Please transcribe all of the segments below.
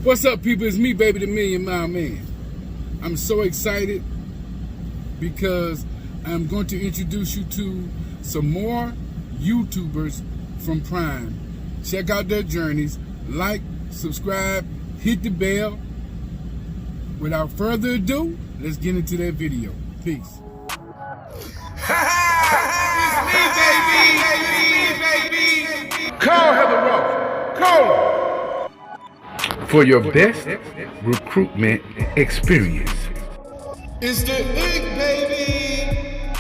What's up, people? It's me, baby, the Million Mile Man. I'm so excited because I'm going to introduce you to some more YouTubers from Prime. Check out their journeys, like, subscribe, hit the bell. Without further ado, let's get into that video. Peace. It's me, baby. Call Heather Ross. Call her. For your best recruitment experience. It's the Ig, baby.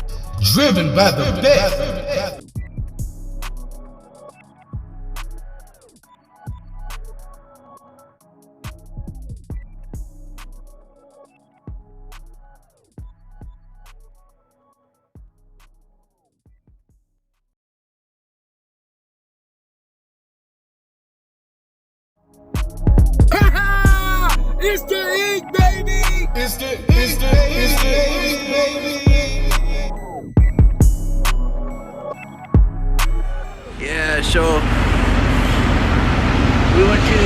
Driven by the best. It's the Ig, baby. It's the Ig, baby. Yeah, so we went to,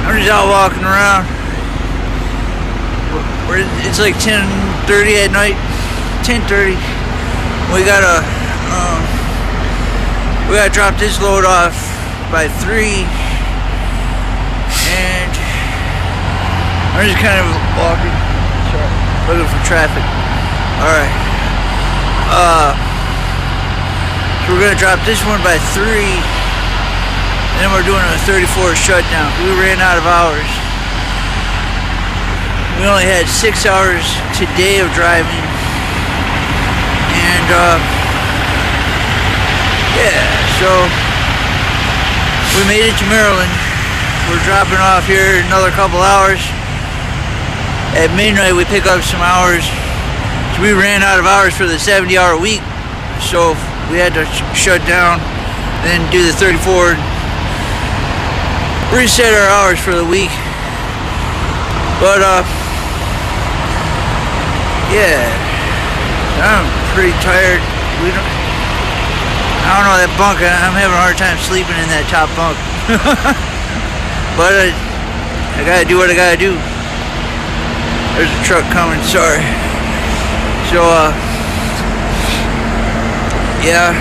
I'm just out walking around. It's like 10:30 at night, 10:30. We gotta drop this load off by 3. And I'm just kind of walking, looking for traffic. Alright. So we're gonna drop this one by 3. And then we're doing a 34 shutdown. We ran out of hours. We only had 6 hours today of driving. And yeah, so we made it to Maryland. We're dropping off here in another couple hours. At midnight we pick up some hours. So we ran out of hours for the 70-hour week. So we had to shut down, then do the 34, reset our hours for the week. But yeah, I'm pretty tired. I don't know, that bunk, I'm having a hard time sleeping in that top bunk. But I gotta do what I gotta do. There's a truck coming, sorry. So, yeah.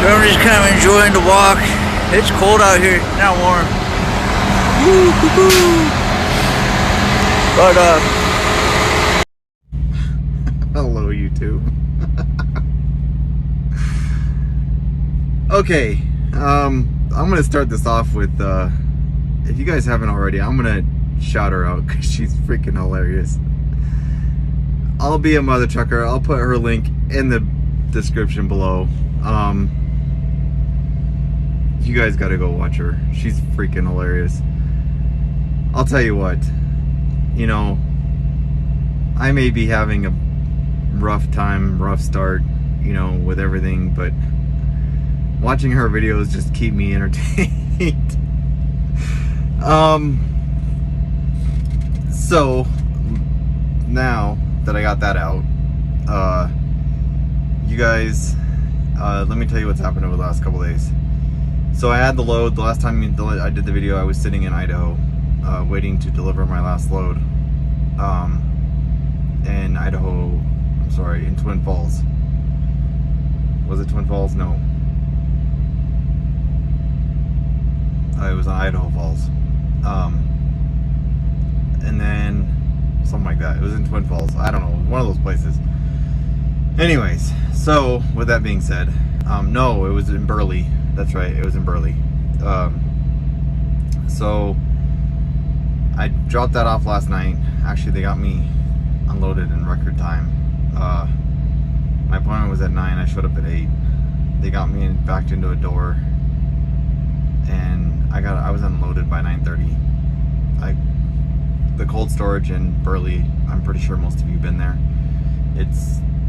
So I'm just kind of enjoying the walk. It's cold out here, not warm. Woo-hoo-hoo. But, hello, YouTube. Okay, I'm gonna start this off with, if you guys haven't already, I'm gonna shout her out because she's freaking hilarious. I'll be a mother trucker. I'll put her link in the description below. You guys gotta go watch her. She's freaking hilarious. I'll tell you what, you know, I may be having a rough time, rough start, you know, with everything, but watching her videos just keep me entertained. So now that I got that out, you guys, let me tell you what's happened over the last couple days. So I had the load. The last time I did the video, I was sitting in Idaho, waiting to deliver my last load. In Idaho, I'm sorry, in Twin Falls. Was it Twin Falls? No. It was in Idaho Falls. And then something like that. It was in Twin Falls. I don't know, one of those places. Anyways, so with that being said, no, it was in Burley. That's right, it was in Burley. So I dropped that off last night. Actually, they got me unloaded in record time. My appointment was at 9. I showed up at 8. They got me backed into a door, and I was unloaded by 9:30. The cold storage in Burley, I'm pretty sure most of you have been there.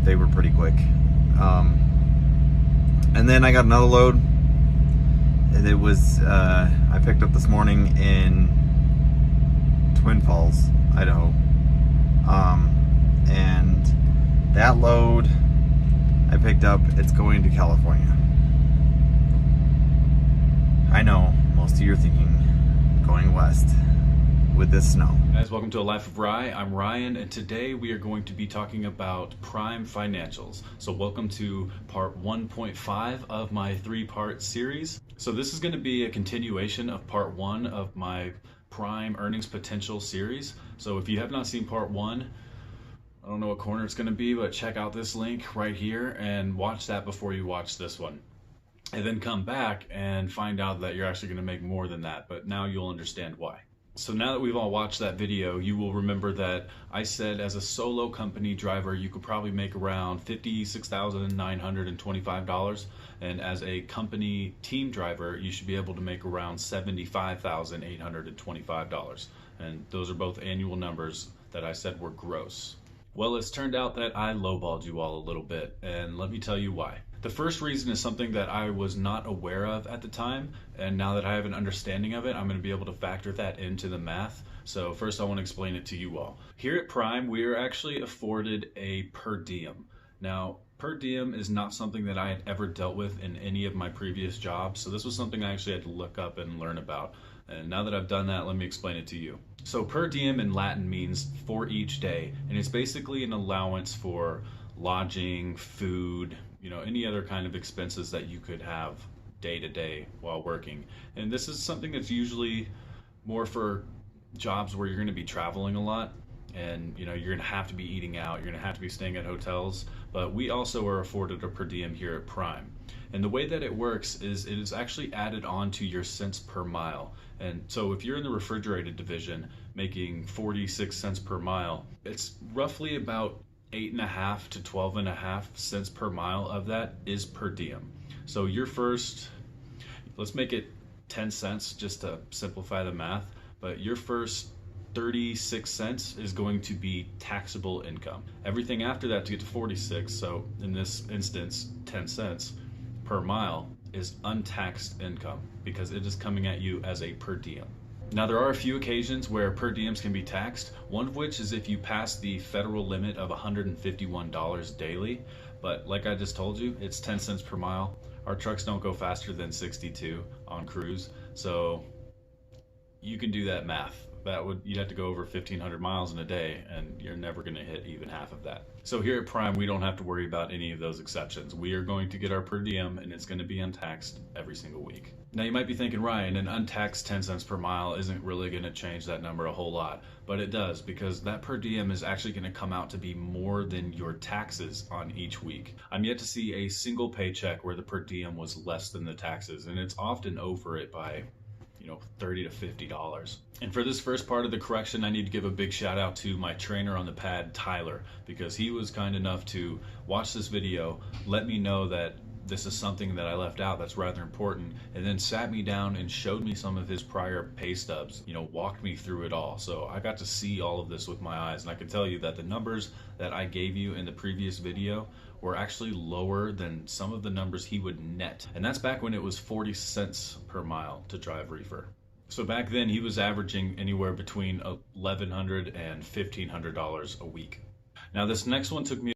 They were pretty quick. And then I got another load. And it was I picked up this morning in Twin Falls, Idaho. And that load I picked up, it's going to California. I know most of you are thinking, going west with this snow. Guys, welcome to A Life of Rye. I'm Ryan, and today we are going to be talking about Prime Financials. So welcome to part 1.5 of my 3-part series. So this is going to be a continuation of part 1 of my Prime Earnings Potential series. So if you have not seen part 1, I don't know what corner it's going to be, but check out this link right here and watch that before you watch this one. And then come back and find out that you're actually going to make more than that, but now you'll understand why. So now that we've all watched that video, you will remember that I said as a solo company driver, you could probably make around $56,925. And as a company team driver, you should be able to make around $75,825. And those are both annual numbers that I said were gross. Well, it's turned out that I lowballed you all a little bit, and let me tell you why. The first reason is something that I was not aware of at the time, and now that I have an understanding of it, I'm going to be able to factor that into the math. So first I want to explain it to you all. Here at Prime, we are actually afforded a per diem. Now, per diem is not something that I had ever dealt with in any of my previous jobs, so this was something I actually had to look up and learn about. And now that I've done that, let me explain it to you. So per diem in Latin means for each day, and it's basically an allowance for lodging, food, any other kind of expenses that you could have day to day while working. And this is something that's usually more for jobs where you're going to be traveling a lot, and you're going to have to be eating out, you're going to have to be staying at hotels, but we also are afforded a per diem here at Prime. And the way that it works is it is actually added on to your cents per mile. And so if you're in the refrigerated division making 46 cents per mile, it's roughly about 8.5 to 12.5 cents per mile of that is per diem. So your first, let's make it 10 cents just to simplify the math, but your first 36 cents is going to be taxable income. Everything after that to get to 46, so in this instance 10 cents per mile, is untaxed income because it is coming at you as a per diem. Now there are a few occasions where per diems can be taxed, one of which is if you pass the federal limit of $151 daily, but like I just told you, it's 10 cents per mile. Our trucks don't go faster than 62 on cruise, so you can do that math. You'd have to go over 1,500 miles in a day, and you're never going to hit even half of that. So here at Prime, we don't have to worry about any of those exceptions. We are going to get our per diem, and it's going to be untaxed every single week. Now you might be thinking, Ryan, an untaxed 10 cents per mile isn't really going to change that number a whole lot, but it does, because that per diem is actually going to come out to be more than your taxes on each week. I'm yet to see a single paycheck where the per diem was less than the taxes, and it's often over it by $30 to $50. And for this first part of the correction, I need to give a big shout out to my trainer on the pad, Tyler, because he was kind enough to watch this video, let me know that this is something that I left out that's rather important, and then sat me down and showed me some of his prior pay stubs, walked me through it all. So I got to see all of this with my eyes, and I can tell you that the numbers that I gave you in the previous video were actually lower than some of the numbers he would net. And that's back when it was 40 cents per mile to drive reefer. So back then he was averaging anywhere between $1,100 and $1,500 a week. Now this next one took me